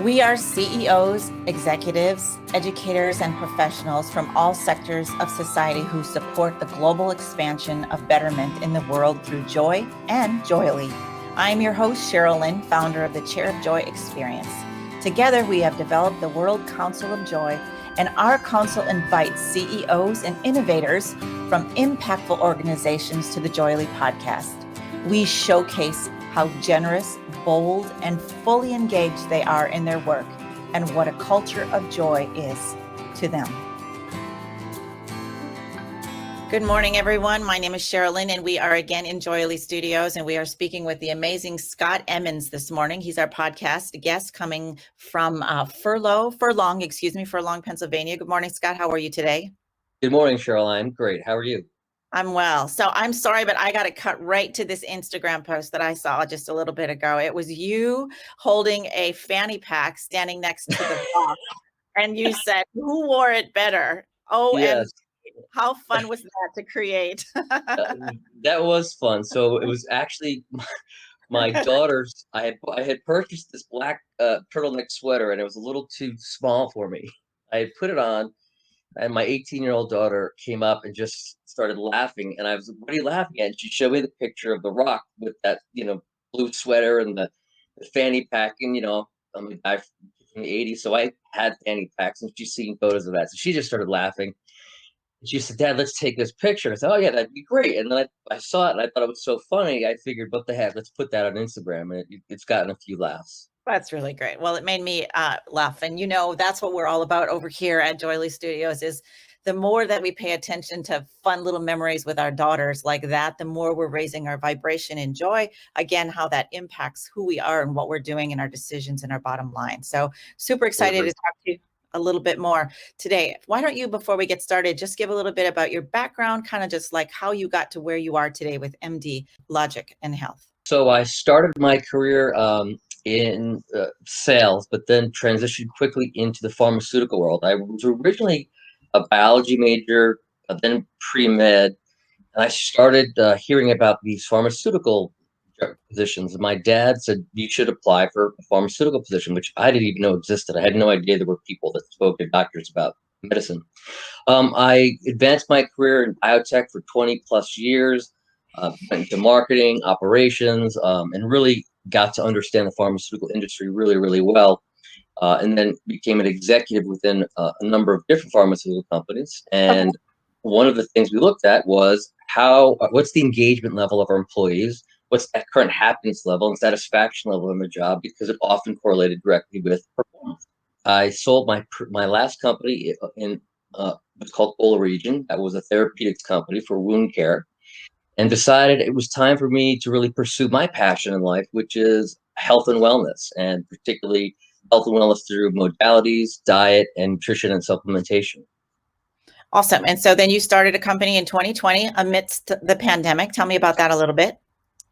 We are CEOs, executives, educators, and professionals from all sectors of society who support the global expansion of betterment in the world through joy and Joyely. I'm your host, Sheryl Lynn, founder of the Chair of Joy Experience. Together, we have developed the World Council of Joy, and our council invites CEOs and innovators from impactful organizations to the JOYELY Podcast. We showcase how generous, bold, and fully engaged they are in their work and what a culture of joy is to them. Good morning, everyone. My name is Sheryl Lynn, and we are again in JOYELY Studios, and we are speaking with the amazing Scott Emmens this morning. He's our podcast guest coming from Furlong, Pennsylvania. Good morning, Scott. How are you today? Good morning, Sheryl. I'm great. How are you? I'm well. So I'm sorry, but I got to cut right to this Instagram post that I saw just a little bit ago. It was you holding a fanny pack standing next to the box, and you said, "Who wore it better?" OMG. Yes, How fun was that to create? that was fun. So it was actually my daughter's. I had purchased this black turtleneck sweater, and it was a little too small for me. I had put it on, and my 18-year-old daughter came up and just started laughing. And I was, "What are you laughing at?" And she showed me the picture of The Rock with that, blue sweater and the fanny pack. And I'm a guy from the '80s, so I had fanny packs, and she's seen photos of that. So she just started laughing. She said, "Dad, let's take this picture." I said, "Oh yeah, that'd be great." And then I saw it and I thought it was so funny. I figured, what the heck, let's put that on Instagram, and it's gotten a few laughs. That's really great. Well, it made me laugh. And that's what we're all about over here at JOYELY Studios is the more that we pay attention to fun little memories with our daughters like that, the more we're raising our vibration and joy. Again, how that impacts who we are and what we're doing and our decisions and our bottom line. So super excited to talk to you a little bit more today. Why don't you, before we get started, just give a little bit about your background, kind of just like how you got to where you are today with MD Logic and Health. So I started my career in sales, but then transitioned quickly into the pharmaceutical world. I was originally a biology major, then pre-med, and I started hearing about these pharmaceutical positions. My dad said, "You should apply for a pharmaceutical position," which I didn't even know existed. I had no idea there were people that spoke to doctors about medicine. I advanced my career in biotech for 20 plus years, went into marketing, operations, and really got to understand the pharmaceutical industry really, really well. And then became an executive within a number of different pharmaceutical companies. And one of the things we looked at was what's the engagement level of our employees? What's that current happiness level and satisfaction level in the job? Because it often correlated directly with performance. I sold my last company in what's called Ola Region. That was a therapeutics company for wound care, and decided it was time for me to really pursue my passion in life, which is health and wellness, and particularly health and wellness through modalities, diet, and nutrition and supplementation. Awesome. And so then you started a company in 2020 amidst the pandemic. Tell me about that a little bit.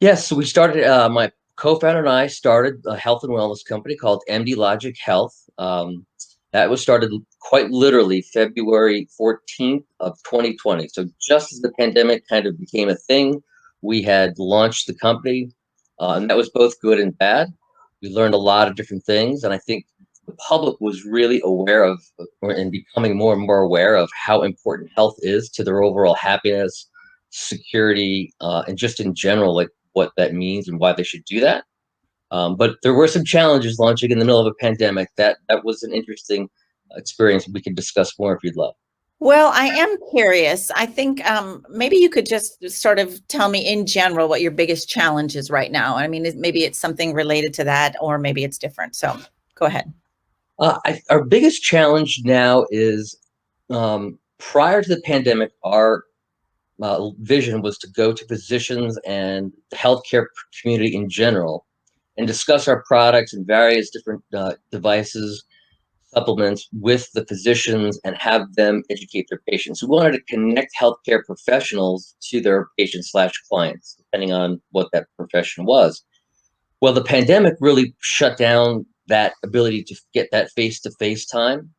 Yes, so we started, my co-founder and I started a health and wellness company called biologic Health. That was started quite literally February 14th of 2020. So just as the pandemic kind of became a thing, we had launched the company, and that was both good and bad. We learned a lot of different things, and I think the public was really aware of and becoming more and more aware of how important health is to their overall happiness, security, and just in general, like what that means and why they should do that. But there were some challenges launching in the middle of a pandemic. That was an interesting experience. We can discuss more if you'd love. Well, I am curious. I think maybe you could just sort of tell me in general what your biggest challenge is right now. I mean, maybe it's something related to that, or maybe it's different. So go ahead. Our biggest challenge now is, prior to the pandemic, our vision was to go to physicians and the healthcare community in general and discuss our products and various different devices, supplements with the physicians and have them educate their patients. We wanted to connect healthcare professionals to their patients/clients, depending on what that profession was. Well, the pandemic really shut down that ability to get that face-to-face time.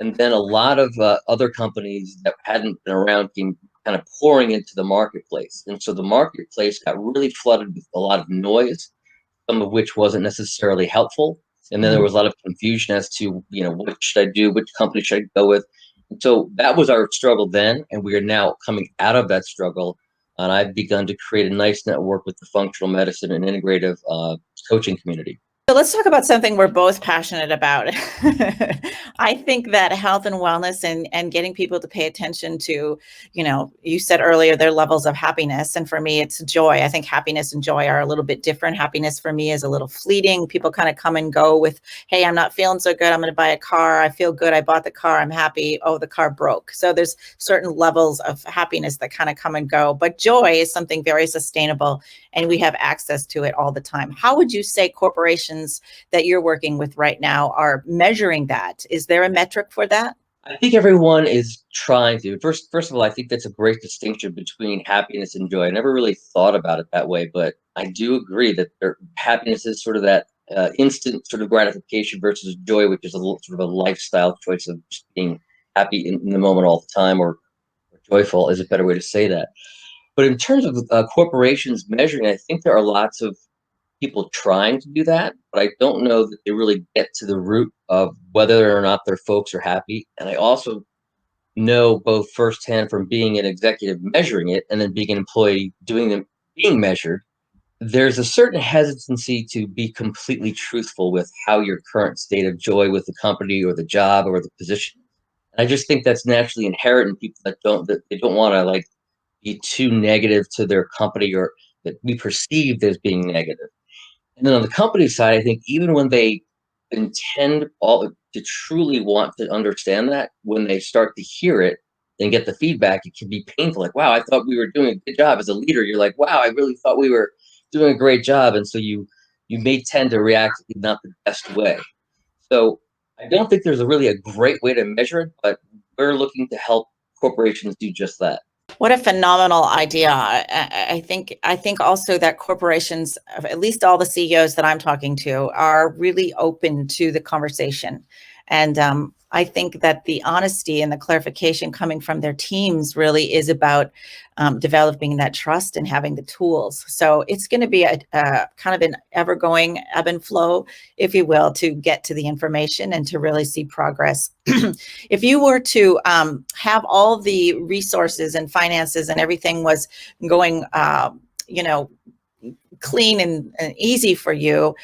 And then a lot of other companies that hadn't been around came kind of pouring into the marketplace. And so the marketplace got really flooded with a lot of noise, some of which wasn't necessarily helpful. And then there was a lot of confusion as to, what should I do? Which company should I go with? And so that was our struggle then. And we are now coming out of that struggle. And I've begun to create a nice network with the functional medicine and integrative coaching community. So let's talk about something we're both passionate about. I think that health and wellness and getting people to pay attention to, you said earlier, their levels of happiness. And for me, it's joy. I think happiness and joy are a little bit different. Happiness for me is a little fleeting. People kind of come and go with, hey, I'm not feeling so good. I'm going to buy a car. I feel good. I bought the car. I'm happy. Oh, the car broke. So there's certain levels of happiness that kind of come and go. But joy is something very sustainable, and we have access to it all the time. How would you say corporations that you're working with right now are measuring that? Is there a metric for that? I think everyone is trying to. First of all, I think that's a great distinction between happiness and joy. I never really thought about it that way, but I do agree that happiness is sort of that instant sort of gratification versus joy, which is a little sort of a lifestyle choice of just being happy in the moment all the time, or joyful is a better way to say that. But in terms of corporations measuring, I think there are lots of people trying to do that, but I don't know that they really get to the root of whether or not their folks are happy. And I also know both firsthand from being an executive measuring it and then being an employee being measured, there's a certain hesitancy to be completely truthful with how your current state of joy with the company or the job or the position. And I just think that's naturally inherent in people that they don't want to be too negative to their company or that be perceived as being negative. And then on the company side, I think even when they intend to truly want to understand that, when they start to hear it and get the feedback, it can be painful. Like, wow, I thought we were doing a good job. As a leader, you're like, wow, I really thought we were doing a great job. And so you may tend to react not the best way. So I don't think there's really a great way to measure it, but we're looking to help corporations do just that. What a phenomenal idea. I think also that corporations, at least all the CEOs that I'm talking to, are really open to the conversation. And I think that the honesty and the clarification coming from their teams really is about developing that trust and having the tools. So it's going to be a kind of an ever-going ebb and flow, if you will, to get to the information and to really see progress. If you were to have all the resources and finances and everything was going, clean and easy for you,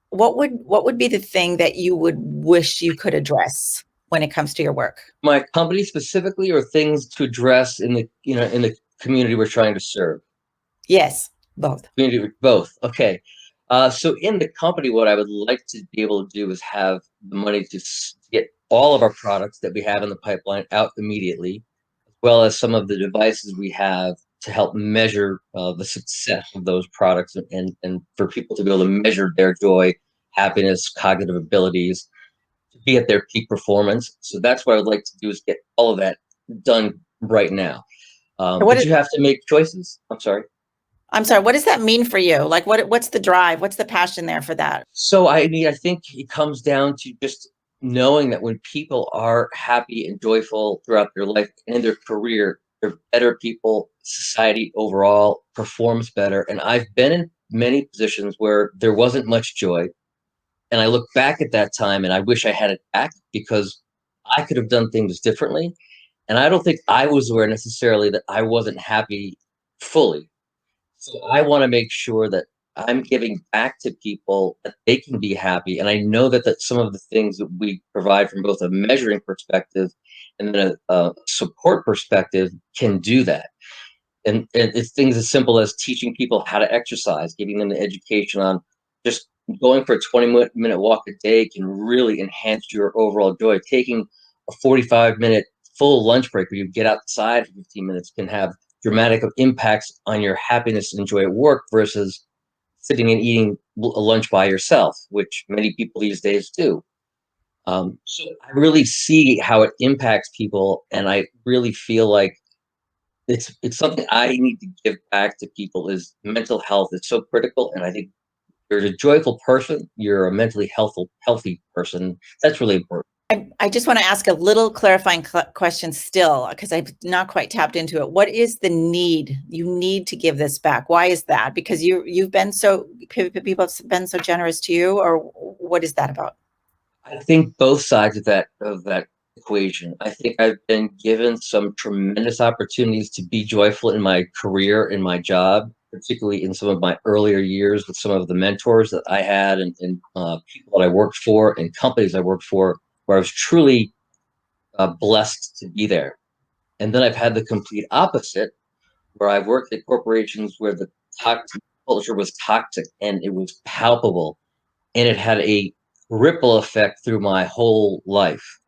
what would be the thing that you would wish you could address when it comes to your work? My company specifically, or things to address in the community we're trying to serve? Yes, both. Both. Okay. So in the company, what I would like to be able to do is have the money to get all of our products that we have in the pipeline out immediately, as well as some of the devices we have to help measure the success of those products and for people to be able to measure their joy, happiness, cognitive abilities, to be at their peak performance. So that's what I would like to do, is get all of that done right now. But you have to make choices. I'm sorry. What does that mean for you? Like, what's the drive? What's the passion there for that? So I think it comes down to just knowing that when people are happy and joyful throughout their life and their career, they're better people. Society overall performs better. And I've been in many positions where there wasn't much joy. And I look back at that time and I wish I had it back, because I could have done things differently. And I don't think I was aware necessarily that I wasn't happy fully. So I want to make sure that I'm giving back to people that they can be happy. And I know that some of the things that we provide from both a measuring perspective and then a support perspective can do that. And it's things as simple as teaching people how to exercise, giving them the education on just going for a 20-minute walk a day can really enhance your overall joy. Taking a 45-minute full lunch break where you get outside for 15 minutes can have dramatic impacts on your happiness and joy at work versus sitting and eating a lunch by yourself, which many people these days do. So I really see how it impacts people, and I really feel like it's something I need to give back to people. Is mental health is so critical, and I think you're a joyful person, you're a mentally healthy person. That's really important. I just want to ask a little clarifying question still, because I've not quite tapped into it. What is the need? You need to give this back. Why is that? Because you've been people have been so generous to you, or what is that about? I think both sides of that equation. I think I've been given some tremendous opportunities to be joyful in my career, in my job, particularly in some of my earlier years with some of the mentors that I had and people that I worked for and companies I worked for, where I was truly blessed to be there. And then I've had the complete opposite, where I've worked at corporations where the toxic culture was toxic and it was palpable, and it had a ripple effect through my whole life.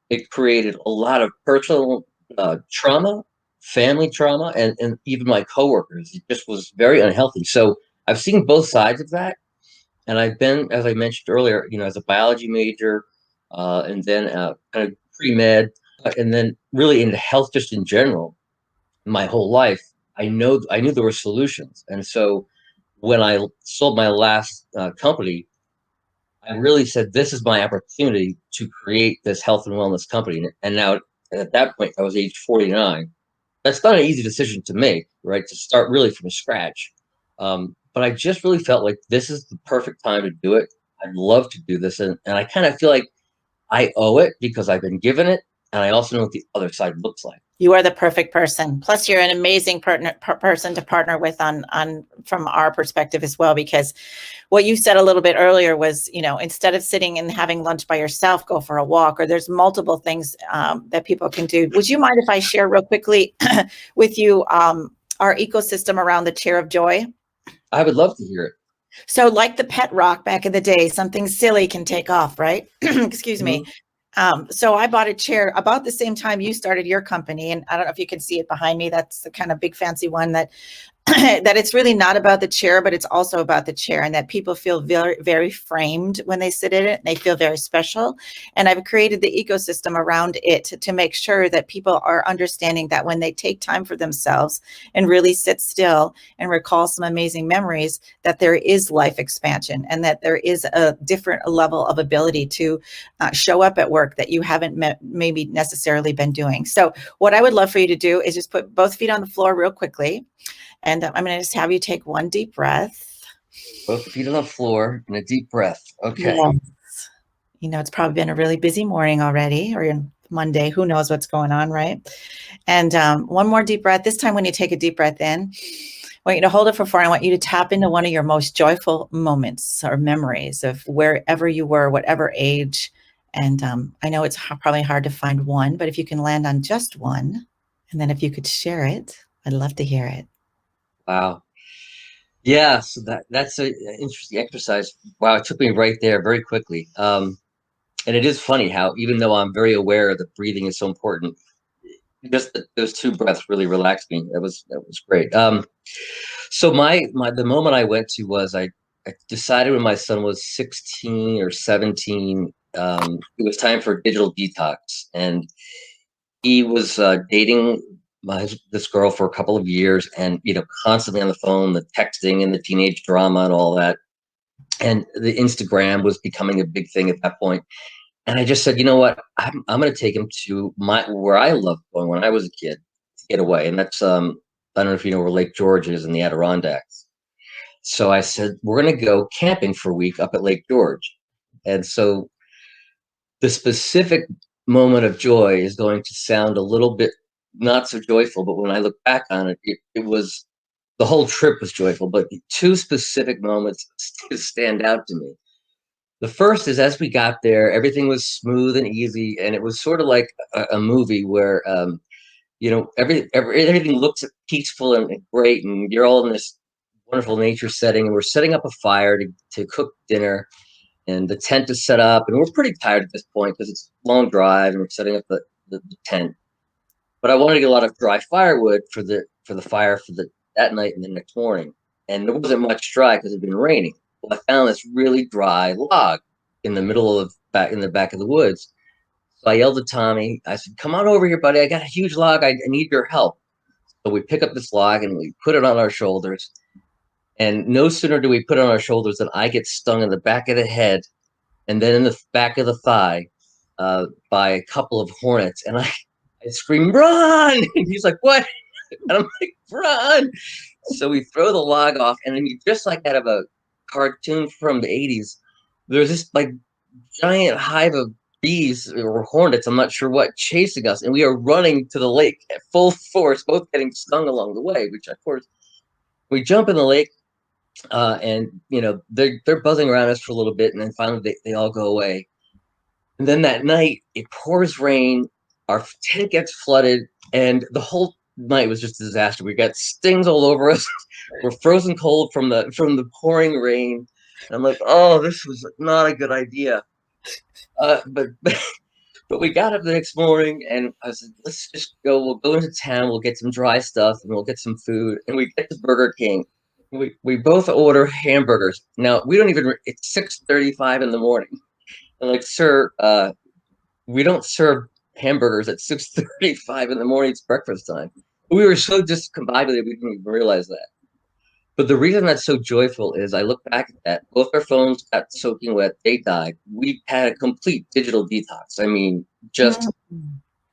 It created a lot of personal trauma, family trauma, and even my coworkers. It just was very unhealthy. So I've seen both sides of that, and I've been, as I mentioned earlier, as a biology major, and then kind of pre med, and then really into health just in general. My whole life, I knew there were solutions, and so when I sold my last company, I really said, this is my opportunity to create this health and wellness company. And now, at that point, I was age 49. That's not an easy decision to make, right? To start really from scratch. But I just really felt like this is the perfect time to do it. I'd love to do this. And I kind of feel like I owe it because I've been given it. And I also know what the other side looks like. You are the perfect person. Plus, you're an amazing person to partner with on from our perspective as well, because what you said a little bit earlier was, instead of sitting and having lunch by yourself, go for a walk, or there's multiple things that people can do. Would you mind if I share real quickly with you our ecosystem around the chair of joy? I would love to hear it. So like the pet rock back in the day, something silly can take off, right? Excuse me. So I bought a chair about the same time you started your company. And I don't know if you can see it behind me. That's the kind of big fancy one that that it's really not about the chair, but it's also about the chair, and that people feel very, very framed when they sit in it. And they feel very special. And I've created the ecosystem around it to make sure that people are understanding that when they take time for themselves and really sit still and recall some amazing memories, that there is life expansion and that there is a different level of ability to show up at work that you haven't maybe necessarily been doing. So what I would love for you to do is just put both feet on the floor real quickly. And I'm going to just have you take one deep breath. Both feet on the floor and a deep breath. Okay. Yes. It's probably been a really busy morning already, or Monday. Who knows what's going on, right? And one more deep breath. This time when you take a deep breath in, I want you to hold it for 4. I want you to tap into one of your most joyful moments or memories of wherever you were, whatever age. And I know it's probably hard to find one, but if you can land on just one, and then if you could share it, I'd love to hear it. Wow. Yeah, so that's an interesting exercise. Wow, it took me right there very quickly. And it is funny how, even though I'm very aware that breathing is so important, just those 2 breaths really relaxed me. That was great. So the moment I went to was I decided when my son was 16 or 17, it was time for a digital detox, and he was dating this girl for a couple of years, and constantly on the phone, the texting and the teenage drama and all that, and the Instagram was becoming a big thing at that point. And I just said, you know what, I'm going to take him to where I loved going when I was a kid to get away, and that's I don't know if you know where Lake George is in the Adirondacks. So I said, we're going to go camping for a week up at Lake George. And so the specific moment of joy is going to sound a little bit not so joyful, but when I look back on it, it was, the whole trip was joyful, but 2 specific moments stand out to me. The first is, as we got there, everything was smooth and easy, and it was sort of like a movie where everything looks peaceful and great, and you're all in this wonderful nature setting, and we're setting up a fire to cook dinner, and the tent is set up, and we're pretty tired at this point because it's a long drive, and we're setting up the tent. But I wanted to get a lot of dry firewood for the fire for that night and the next morning, and there wasn't much dry because it had been raining. Well, I found this really dry log in the middle of in the back of the woods. So I yelled to Tommy. I said, "Come on over here, buddy. I got a huge log. I need your help." So we pick up this log and we put it on our shoulders. And no sooner do we put it on our shoulders than I get stung in the back of the head and then in the back of the thigh by a couple of hornets. And I scream, "Run!" And he's like, "What?" And I'm like, "Run!" So we throw the log off, and then just like out of a cartoon from the 80s, there's this like giant hive of bees or hornets, I'm not sure what, chasing us, and we are running to the lake at full force, both getting stung along the way. Which, of course, we jump in the lake, and they're buzzing around us for a little bit, and then finally they all go away. And then that night, it pours rain. Our tent gets flooded, and the whole night was just a disaster. We got stings all over us. We're frozen cold from the pouring rain. And I'm like, oh, this was not a good idea. But we got up the next morning, and I was like, let's just go. We'll go into town. We'll get some dry stuff, and we'll get some food. And we get to Burger King. We both order hamburgers. Now we don't even. It's 6:35 in the morning. I'm like, sir, we don't serve hamburgers at 6:35 in the morning. It's breakfast time. We were so discombobulated we didn't even realize that. But the reason that's so joyful is I look back at that. Both our phones got soaking wet. They died. We had a complete digital detox. I mean, just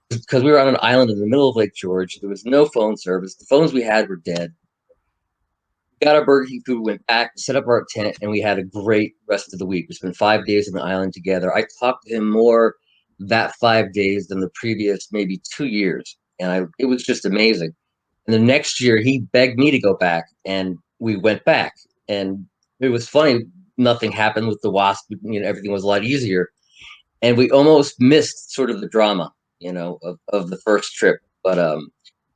because we were on an island in the middle of Lake George, there was no phone service. The phones we had were dead. We got our Burger King food, went back, set up our tent, and we had a great rest of the week. We spent 5 days on the island together. I talked to him more that 5 days than the previous maybe 2 years. And it was just amazing. And the next year, he begged me to go back, and we went back. And it was funny. Nothing happened with the wasp. Everything was a lot easier. And we almost missed sort of the drama, of the first trip. But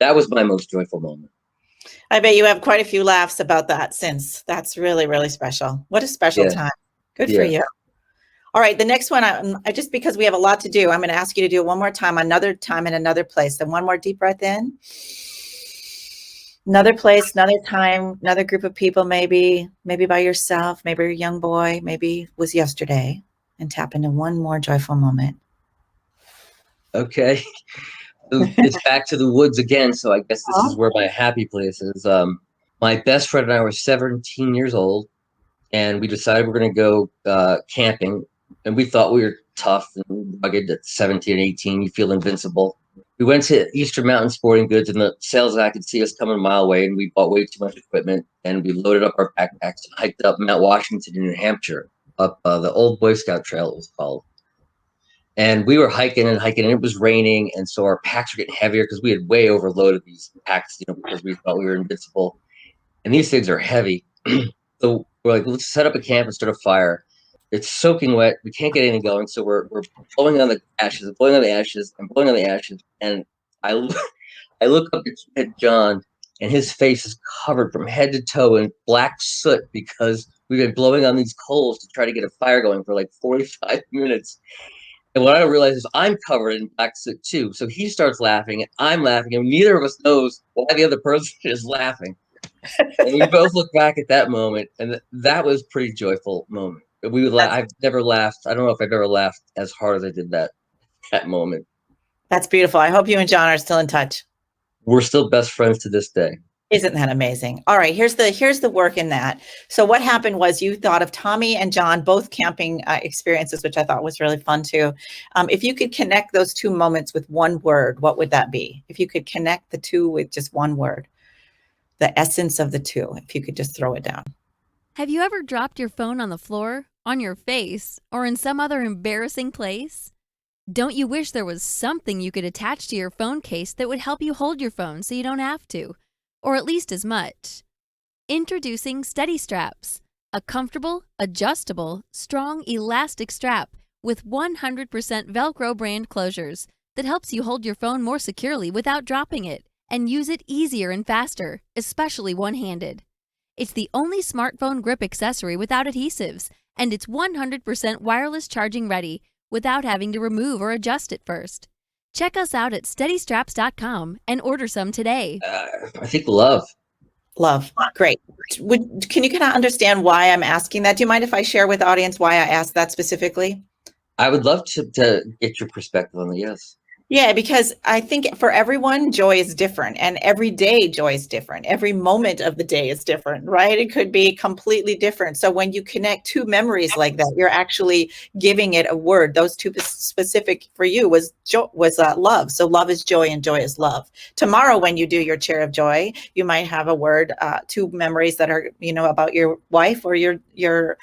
that was my most joyful moment. I bet you have quite a few laughs about that since. That's really, really special. What a special time. Good for you. All right. The next one, I just because we have a lot to do, I'm going to ask you to do it one more time, another time in another place. Then one more deep breath in. Another place, another time, another group of people, maybe by yourself, maybe a young boy, maybe it was yesterday, and tap into one more joyful moment. Okay. It's back to the woods again. So I guess this is where my happy place is. My best friend and I were 17 years old, and we decided we're going to go camping. And we thought we were tough and rugged at 17, 18. You feel invincible. We went to Eastern Mountain Sporting Goods, and the sales guy could see us coming a mile away, and we bought way too much equipment, and we loaded up our backpacks and hiked up Mount Washington in New Hampshire, up the old Boy Scout Trail, it was called. And we were hiking, and it was raining, and so our packs were getting heavier because we had way overloaded these packs, because we thought we were invincible. And these things are heavy. So we're like, let's set up a camp and start a fire. It's soaking wet. We can't get anything going. So we're blowing on the ashes, and blowing on the ashes, and blowing on the ashes. And I look up at John, and his face is covered from head to toe in black soot because we've been blowing on these coals to try to get a fire going for like 45 minutes. And what I don't realize is I'm covered in black soot too. So he starts laughing, and I'm laughing, and neither of us knows why the other person is laughing. And we both look back at that moment, and that was a pretty joyful moment. I've never laughed. I don't know if I've ever laughed as hard as I did that moment. That's beautiful. I hope you and John are still in touch. We're still best friends to this day. Isn't that amazing? All right, here's the work in that. So what happened was you thought of Tommy and John, both camping experiences, which I thought was really fun too. If you could connect those two moments with one word, what would that be? If you could connect the two with just one word, the essence of the two, if you could just throw it down. Have you ever dropped your phone on the floor, on your face, or in some other embarrassing place? Don't you wish there was something you could attach to your phone case that would help you hold your phone so you don't have to, or at least as much? Introducing Steady Straps, a comfortable, adjustable, strong, elastic strap with 100% Velcro brand closures that helps you hold your phone more securely without dropping it and use it easier and faster, especially one-handed. It's the only smartphone grip accessory without adhesives, and it's 100% wireless charging ready without having to remove or adjust it first. Check us out at steadystraps.com and order some today. I think love. Love. Great. Can you kind of understand why I'm asking that? Do you mind if I share with the audience why I asked that specifically? I would love to get your perspective on it, yes. Yeah, because I think for everyone, joy is different, and every day joy is different. Every moment of the day is different, right? It could be completely different. So when you connect two memories like that, you're actually giving it a word. Those two specific for you was love. So love is joy and joy is love. Tomorrow, when you do your chair of joy, you might have a word, two memories that are, about your wife or your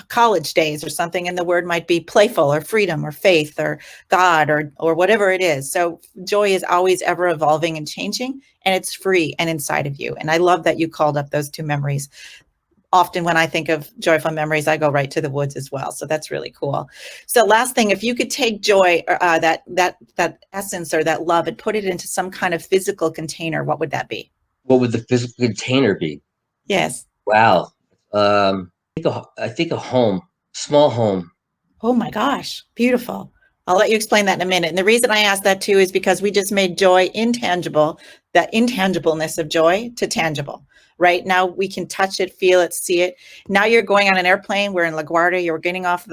college days or something, and the word might be playful or freedom or faith or God or whatever it is. So joy is always ever evolving and changing, and it's free and inside of you. And I love that you called up those two memories. Often when I think of joyful memories, I go right to the woods as well. So that's really cool. So last thing, if you could take joy, that essence or that love, and put it into some kind of physical container, what would that be? What would the physical container be? Yes. Wow. I think a home, small home. Oh my gosh, beautiful. I'll let you explain that in a minute. And the reason I asked that too is because we just made joy intangible, that intangibleness of joy to tangible. Right now we can touch it, feel it, see it. Now you're going on an airplane. We're in LaGuardia. You're getting off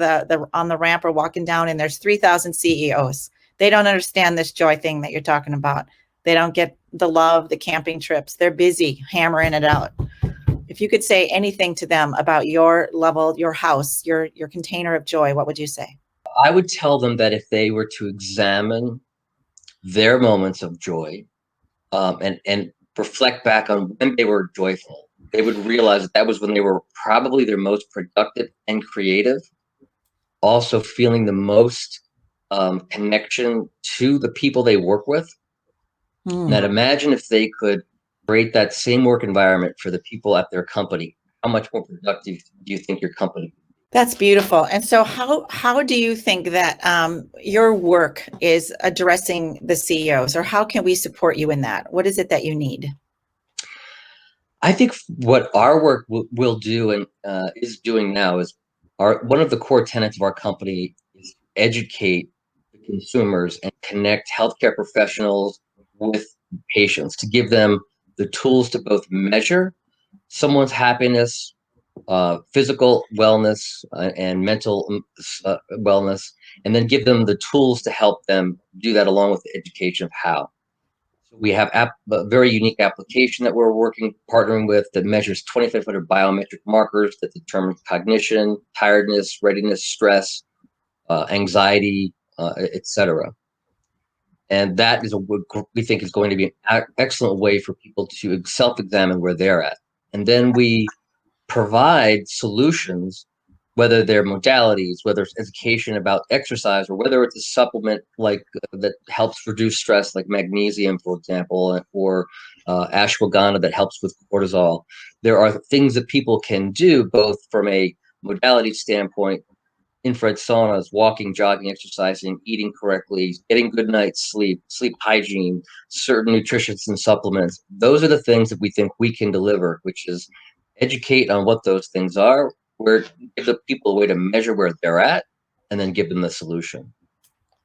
on the ramp or walking down, and there's 3,000 CEOs. They don't understand this joy thing that you're talking about. They don't get the love, the camping trips. They're busy hammering it out. If you could say anything to them about your level, your house, your container of joy, what would you say? I would tell them that if they were to examine their moments of joy, and reflect back on when they were joyful, they would realize that was when they were probably their most productive and creative, also feeling the most connection to the people they work with. Now, imagine if they could create that same work environment for the people at their company. How much more productive do you think your company? That's beautiful. And so how do you think that your work is addressing the CEOs, or how can we support you in that? What is it that you need? I think what our work will do and is doing now is one of the core tenets of our company is educate the consumers and connect healthcare professionals with patients to give them the tools to both measure someone's happiness, physical wellness, and mental wellness, and then give them the tools to help them do that along with the education of how. So we have a very unique application that we're partnering with that measures 2,500 biometric markers that determine cognition, tiredness, readiness, stress, anxiety, etc. And that is we think is going to be an excellent way for people to self-examine where they're at. And then we provide solutions, whether they're modalities, whether it's education about exercise, or whether it's a supplement like that helps reduce stress, like magnesium, for example, or ashwagandha that helps with cortisol. There are things that people can do both from a modality standpoint: infrared saunas, walking, jogging, exercising, eating correctly, getting good night's sleep, sleep hygiene, certain nutritions and supplements. Those are the things that we think we can deliver, which is educate on what those things are, where give the people a way to measure where they're at, and then give them the solution.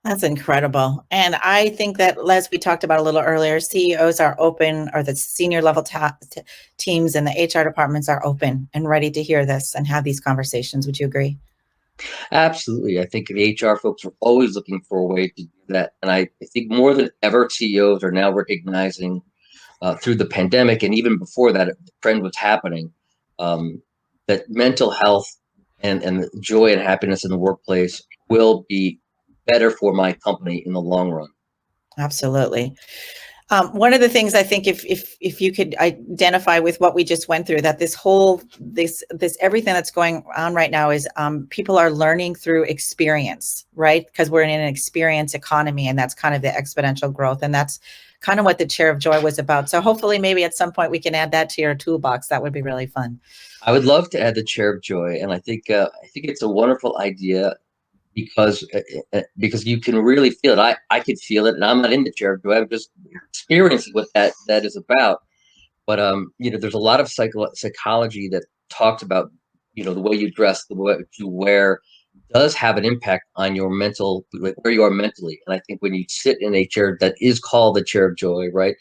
That's incredible. And I think that, as we talked about a little earlier, CEOs are open, or the senior level teams and the HR departments are open and ready to hear this and have these conversations. Would you agree? Absolutely. I think the HR folks are always looking for a way to do that. And I think more than ever, CEOs are now recognizing through the pandemic, and even before that, the trend was happening, that mental health and joy and happiness in the workplace will be better for my company in the long run. Absolutely. One of the things I think, if you could identify with what we just went through, that this everything that's going on right now is people are learning through experience, right? Because we're in an experience economy, and that's kind of the exponential growth, and that's kind of what the Chair of Joy was about. So hopefully, maybe at some point we can add that to your toolbox. That would be really fun. I would love to add the Chair of Joy, and I think it's a wonderful idea because you can really feel it. I could feel it, and I'm not in the Chair of Joy. I'm just experiencing what that is about. But there's a lot of psychology that talks about the way you dress, the way you wear, does have an impact on your mental, like where you are mentally. And I think when you sit in a chair that is called the Chair of Joy, right,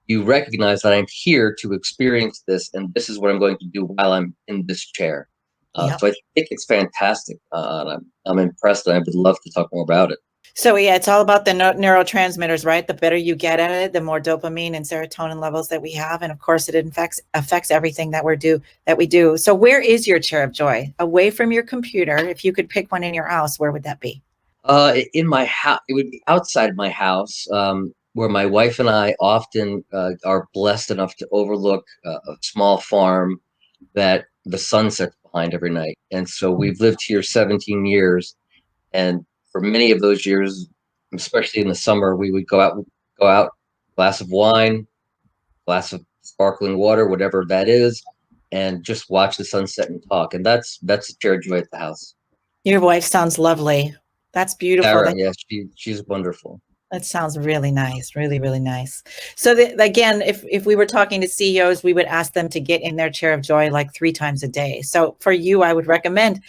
you recognize that I'm here to experience this, and this is what I'm going to do while I'm in this chair. Yep. So I think it's fantastic. And I'm impressed, and I would love to talk more about it. So yeah, it's all about the neurotransmitters, right? The better you get at it, the more dopamine and serotonin levels that we have, and of course, it affects everything that we do. So where is your Chair of Joy? Away from your computer, if you could pick one in your house, where would that be? In my house, it would be outside my house, where my wife and I often are blessed enough to overlook a small farm that the sun sets behind every night. And so we've lived here 17 years. And for many of those years, especially in the summer, we would go out, glass of wine, glass of sparkling water, whatever that is, and just watch the sunset and talk. And that's a shared joy at the house. Your wife sounds lovely. That's beautiful. Sarah, yes, she's wonderful. That sounds really nice, really, really nice. So again, if we were talking to CEOs, we would ask them to get in their chair of joy like 3 times a day. So for you, I would recommend,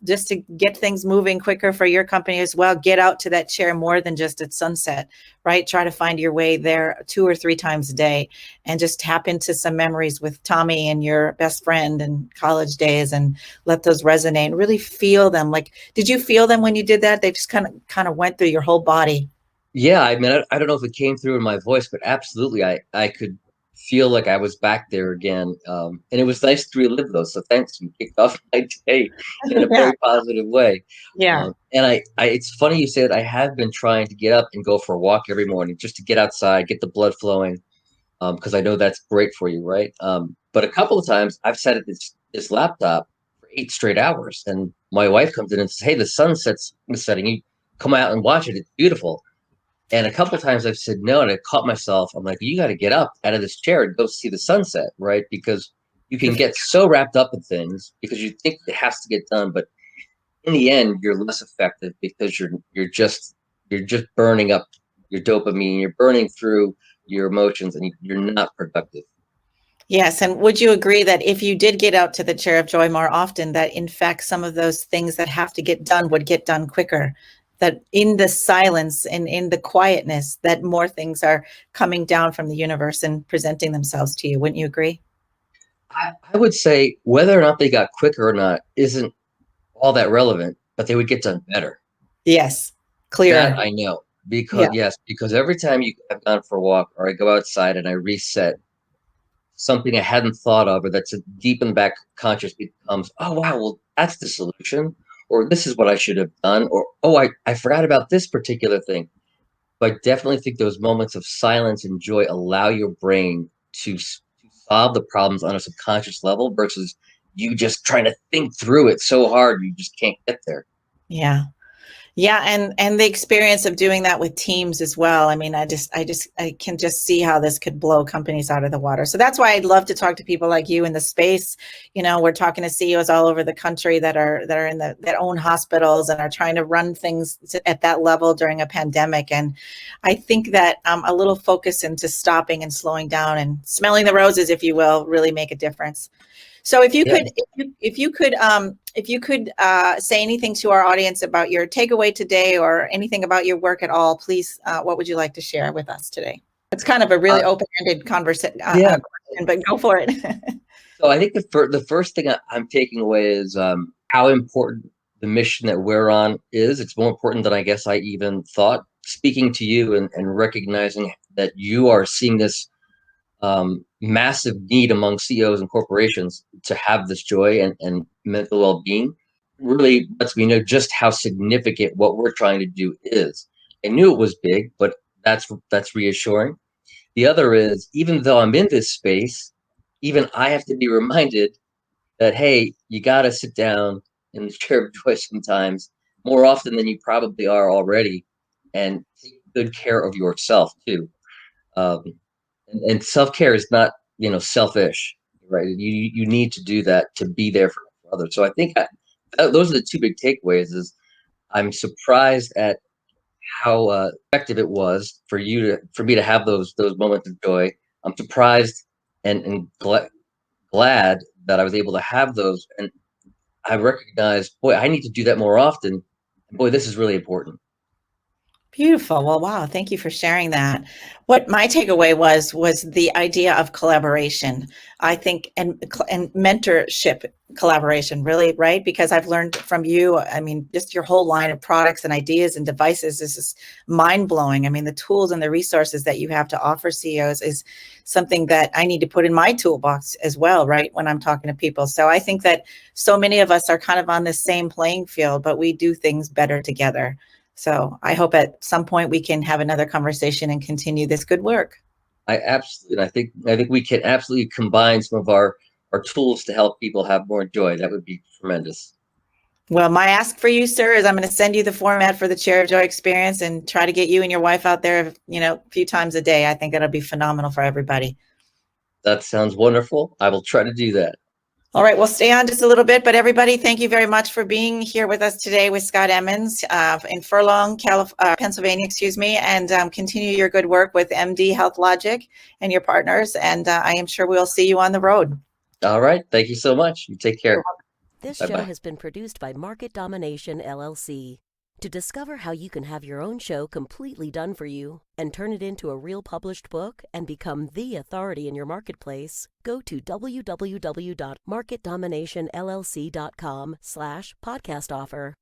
just to get things moving quicker for your company as well, get out to that chair more than just at sunset, right? Try to find your way there 2 or 3 times a day and just tap into some memories with Tommy and your best friend and college days and let those resonate and really feel them. Like, did you feel them when you did that? They just kind of went through your whole body. Yeah, I mean, I don't know if it came through in my voice, but absolutely, I could feel like I was back there again. And it was nice to relive those. So thanks. You kicked off my day in a very positive way. Yeah. And it's funny you said I have been trying to get up and go for a walk every morning just to get outside, get the blood flowing, because I know that's great for you, right? But a couple of times I've sat at this laptop for 8 straight hours, and my wife comes in and says, "Hey, the sun is setting. You come out and watch it. It's beautiful." And a couple of times I've said no, and I caught myself. I'm like, you got to get up out of this chair and go see the sunset, right? Because you can get so wrapped up in things because you think it has to get done, but in the end, you're less effective because you're just burning up your dopamine, you're burning through your emotions, and you're not productive. Yes. And would you agree that if you did get out to the chair of joy more often, that in fact, some of those things that have to get done would get done quicker? That in the silence and in the quietness, that more things are coming down from the universe and presenting themselves to you. Wouldn't you agree? I would say whether or not they got quicker or not isn't all that relevant, but they would get done better. Yes. Clear. That I know. Because every time I've gone for a walk or I go outside and I reset, something I hadn't thought of or that's deep in the back conscious becomes, oh, wow, well, that's the solution. Or this is what I should have done. Or, oh, I forgot about this particular thing. But I definitely think those moments of silence and joy allow your brain to solve the problems on a subconscious level versus you just trying to think through it so hard you just can't get there. Yeah. Yeah, and the experience of doing that with teams as well. I mean, I can just see how this could blow companies out of the water. So that's why I'd love to talk to people like you in the space. We're talking to CEOs all over the country that are in that own hospitals and are trying to run things at that level during a pandemic. And I think that a little focus into stopping and slowing down and smelling the roses, if you will, really make a difference. So if you could say anything to our audience about your takeaway today or anything about your work at all, please, what would you like to share with us today? It's kind of a really open-ended conversation, but go for it. So I think the first thing I'm taking away is how important the mission that we're on is. It's more important than I guess I even thought. Speaking to you and recognizing that you are seeing this massive need among CEOs and corporations to have this joy and mental well-being really lets me know just how significant what we're trying to do is. I knew it was big, but that's reassuring. The other is, even though I'm in this space, even I have to be reminded that, hey, you got to sit down in the chair of joy sometimes, more often than you probably are already, and take good care of yourself too. And self-care is not, selfish, right? You need to do that to be there for others. So I think those are the 2 big takeaways. Is I'm surprised at how effective it was for me to have those moments of joy. I'm surprised and glad that I was able to have those, and I recognize, boy, I need to do that more often. Boy, this is really important. Beautiful. Well, wow. Thank you for sharing that. What my takeaway was the idea of collaboration, I think, and mentorship collaboration, really, right? Because I've learned from you, I mean, just your whole line of products and ideas and devices is just mind blowing. I mean, the tools and the resources that you have to offer CEOs is something that I need to put in my toolbox as well, right? When I'm talking to people. So I think that so many of us are kind of on the same playing field, but we do things better together. So I hope at some point we can have another conversation and continue this good work. I think we can absolutely combine some of our or tools to help people have more joy, that would be tremendous. Well, my ask for you, sir, is I'm going to send you the format for the Chair of Joy experience and try to get you and your wife out there, a few times a day. I think that'll be phenomenal for everybody. That sounds wonderful. I will try to do that. All right, we'll stay on just a little bit, but everybody, thank you very much for being here with us today with Scott Emmens in Furlong, Pennsylvania, and continue your good work with MD Health Logic and your partners, and I am sure we'll see you on the road. All right. Thank you so much. You take care. This Bye-bye. show has been produced by Market Domination, LLC. To discover how you can have your own show completely done for you and turn it into a real published book and become the authority in your marketplace, go to www.marketdominationllc.com/podcast offer.